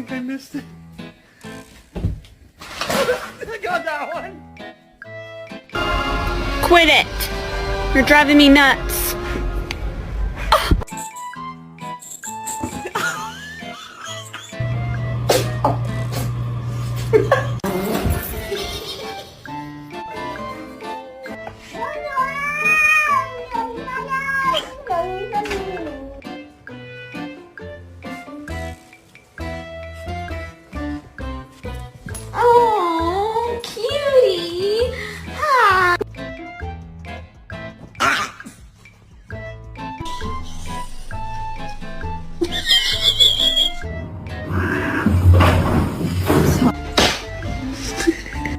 think I missed it. I got that one. Quit it. You're driving me nuts.